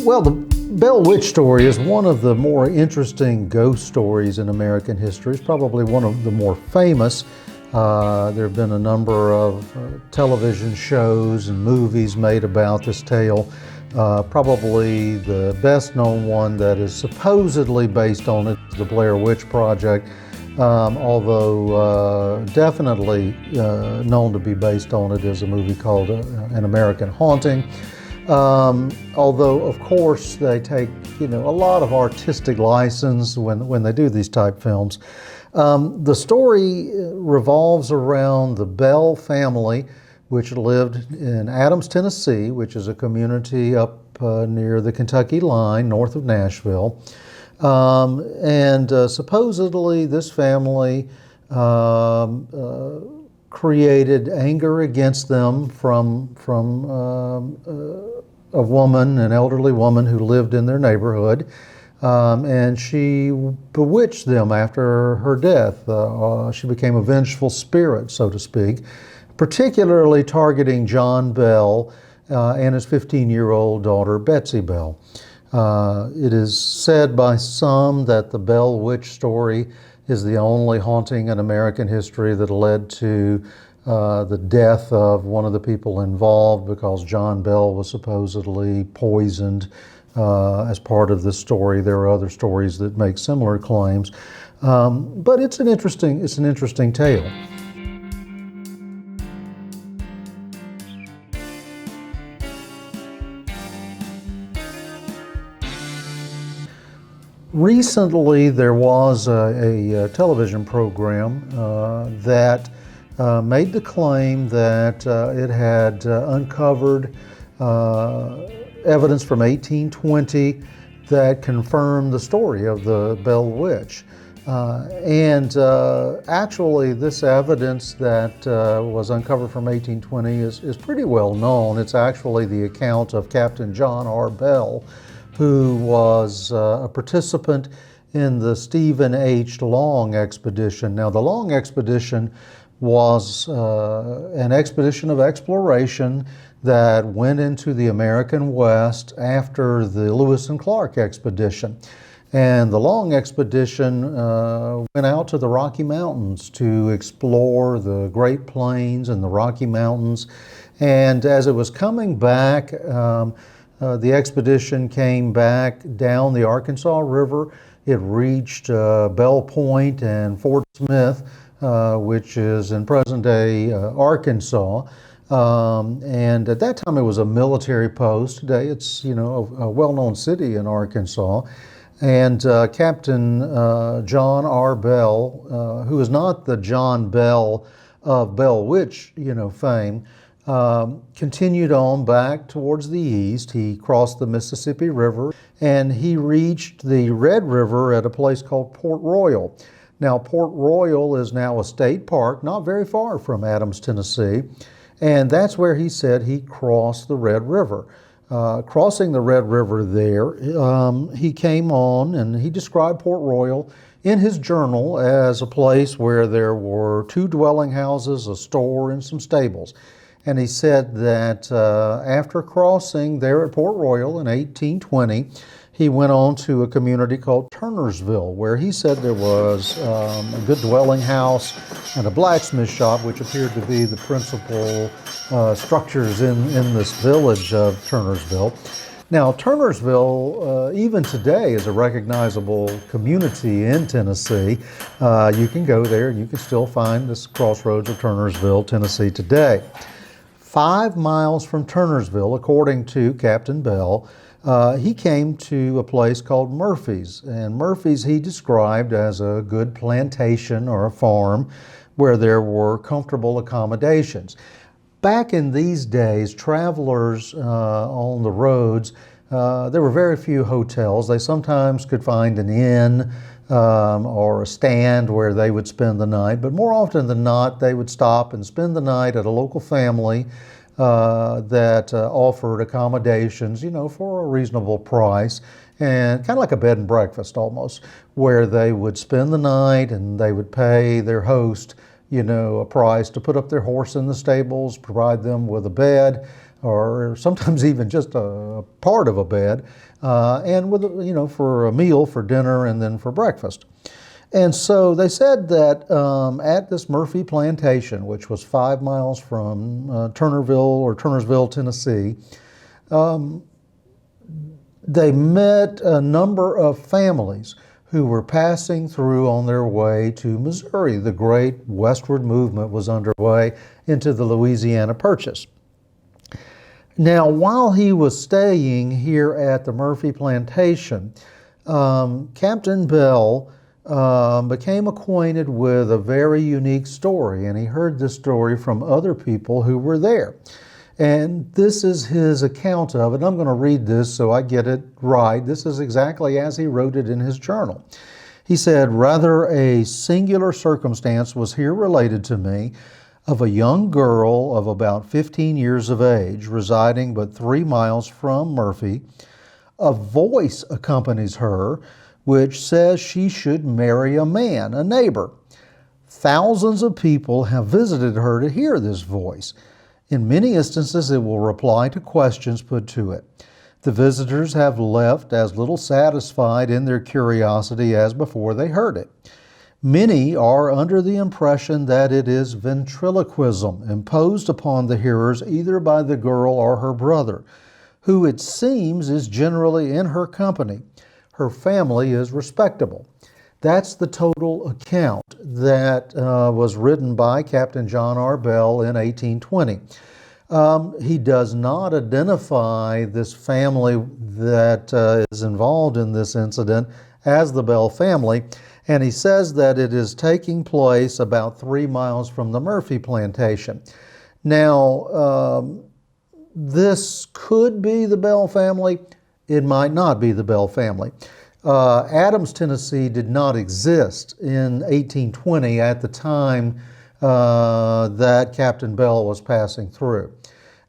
Well, the Bell Witch story is one of the more interesting ghost stories in American history. It's probably one of the more famous. There have been a number of television shows and movies made about this tale. Probably the best known one that is supposedly based on it is the Blair Witch Project, although definitely known to be based on it is a movie called An American Haunting. Although, of course, they take, a lot of artistic license when they do these type films. The story revolves around the Bell family, which lived in Adams, Tennessee, which is a community up near the Kentucky line, north of Nashville. Supposedly this family created anger against them from a woman, an elderly woman who lived in their neighborhood, and she bewitched them after her death. She became a vengeful spirit, so to speak, particularly targeting John Bell and his 15-year-old daughter, Betsy Bell. It is said by some that the Bell Witch story is the only haunting in American history that led to the death of one of the people involved, because John Bell was supposedly poisoned as part of this story. There are other stories that make similar claims, but it's an interesting tale. Recently, there was a television program that made the claim that it had uncovered evidence from 1820 that confirmed the story of the Bell Witch. Actually, this evidence that was uncovered from 1820 is pretty well known. It's actually the account of Captain John R. Bell, who was a participant in the Stephen H. Long expedition. Now, the Long expedition was an expedition of exploration that went into the American West after the Lewis and Clark expedition. And the Long expedition went out to the Rocky Mountains to explore the Great Plains and the Rocky Mountains. And as it was coming back, the expedition came back down the Arkansas River. It reached Bell Point and Fort Smith, which is in present-day Arkansas. And at that time, it was a military post. Today, it's a well-known city in Arkansas. And Captain John R. Bell, who is not the John Bell of Bell Witch, fame, continued on back towards the east. He crossed the Mississippi River and he reached the Red River at a place called Port Royal. Now, Port Royal is now a state park, not very far from Adams, Tennessee, and that's where he said he crossed the Red River. Crossing the Red River there, he came on and he described Port Royal in his journal as a place where there were 2 dwelling houses, a store, and some stables. And he said that after crossing there at Port Royal in 1820, he went on to a community called Turnersville, where he said there was a good dwelling house and a blacksmith shop, which appeared to be the principal structures in this village of Turnersville. Now, Turnersville, even today, is a recognizable community in Tennessee. You can go there and you can still find this crossroads of Turnersville, Tennessee today. 5 miles from Turnersville, according to Captain Bell, he came to a place called Murphy's. And Murphy's he described as a good plantation or a farm where there were comfortable accommodations. Back in these days, travelers on the roads, there were very few hotels. They sometimes could find an inn or a stand where they would spend the night, but more often than not, they would stop and spend the night at a local family that offered accommodations, for a reasonable price, and kind of like a bed and breakfast almost, where they would spend the night and they would pay their host, a price to put up their horse in the stables, provide them with a bed, or sometimes even just a part of a bed, and with, for a meal, for dinner, and then for breakfast. And so they said that at this Murphy plantation, which was 5 miles from Turnersville, Tennessee, they met a number of families who were passing through on their way to Missouri. The great westward movement was underway into the Louisiana Purchase. Now, while he was staying here at the Murphy plantation, Captain Bell became acquainted with a very unique story, and he heard this story from other people who were there. And this is his account of it. I'm going to read this so I get it right. This is exactly as he wrote it in his journal. He said, "Rather a singular circumstance was here related to me of a young girl of about 15 years of age, residing but 3 miles from Murphy. A voice accompanies her, which says she should marry a man, a neighbor. Thousands of people have visited her to hear this voice. In many instances, it will reply to questions put to it. The visitors have left as little satisfied in their curiosity as before they heard it. Many are under the impression that it is ventriloquism imposed upon the hearers either by the girl or her brother, who it seems is generally in her company. Her family is respectable." That's the total account that was written by Captain John R. Bell in 1820. He does not identify this family that is involved in this incident as the Bell family, and he says that it is taking place about 3 miles from the Murphy plantation. Now, this could be the Bell family. It might not be the Bell family. Adams, Tennessee did not exist in 1820 at the time that Captain Bell was passing through.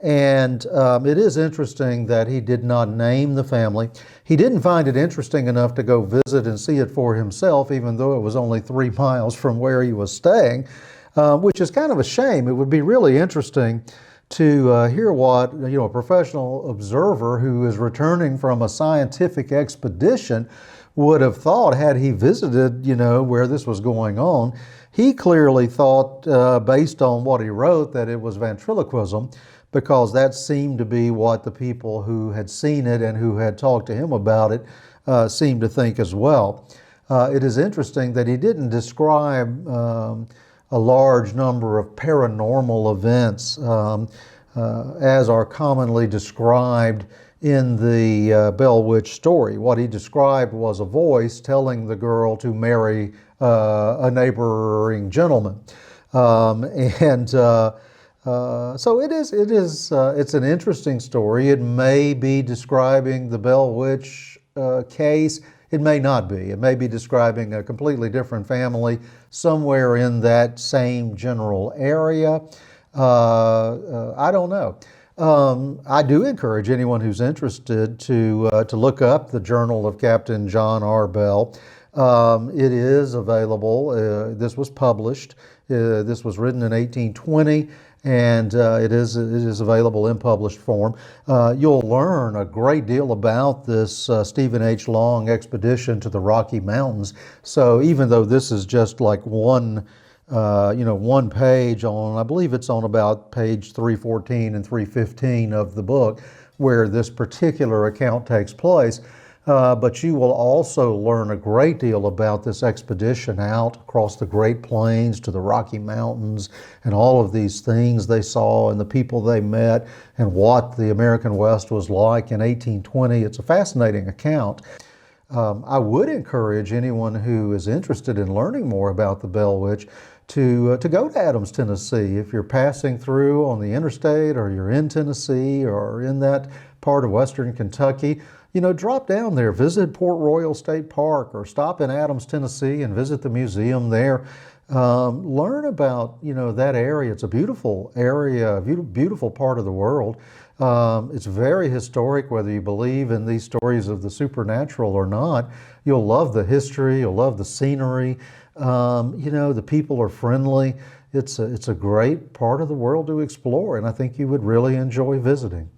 And it is interesting that he did not name the family. He didn't find it interesting enough to go visit and see it for himself, even though it was only 3 miles from where he was staying, which is kind of a shame. It would be really interesting to hear what a professional observer who is returning from a scientific expedition would have thought had he visited, where this was going on. He clearly thought, based on what he wrote, that it was ventriloquism, because that seemed to be what the people who had seen it and who had talked to him about it seemed to think as well. It is interesting that he didn't describe a large number of paranormal events as are commonly described in the Bell Witch story. What he described was a voice telling the girl to marry a neighboring gentleman. So it's an interesting story. It may be describing the Bell Witch case. It may not be. It may be describing a completely different family somewhere in that same general area. I don't know. I do encourage anyone who's interested to look up the Journal of Captain John R. Bell. It is available. This was published. This was written in 1820. And it is available in published form. You'll learn a great deal about this Stephen H. Long expedition to the Rocky Mountains. So even though this is just like one page on, I believe it's on about page 314 and 315 of the book, where this particular account takes place. But you will also learn a great deal about this expedition out across the Great Plains to the Rocky Mountains and all of these things they saw and the people they met and what the American West was like in 1820. It's a fascinating account. I would encourage anyone who is interested in learning more about the Bell Witch to go to Adams, Tennessee. If you're passing through on the interstate, or you're in Tennessee or in that part of western Kentucky, Drop down there, visit Port Royal State Park, or stop in Adams, Tennessee, and visit the museum there. Learn about, that area. It's a beautiful area, a beautiful part of the world. It's very historic, whether you believe in these stories of the supernatural or not. You'll love the history, you'll love the scenery. The people are friendly. It's a great part of the world to explore, and I think you would really enjoy visiting.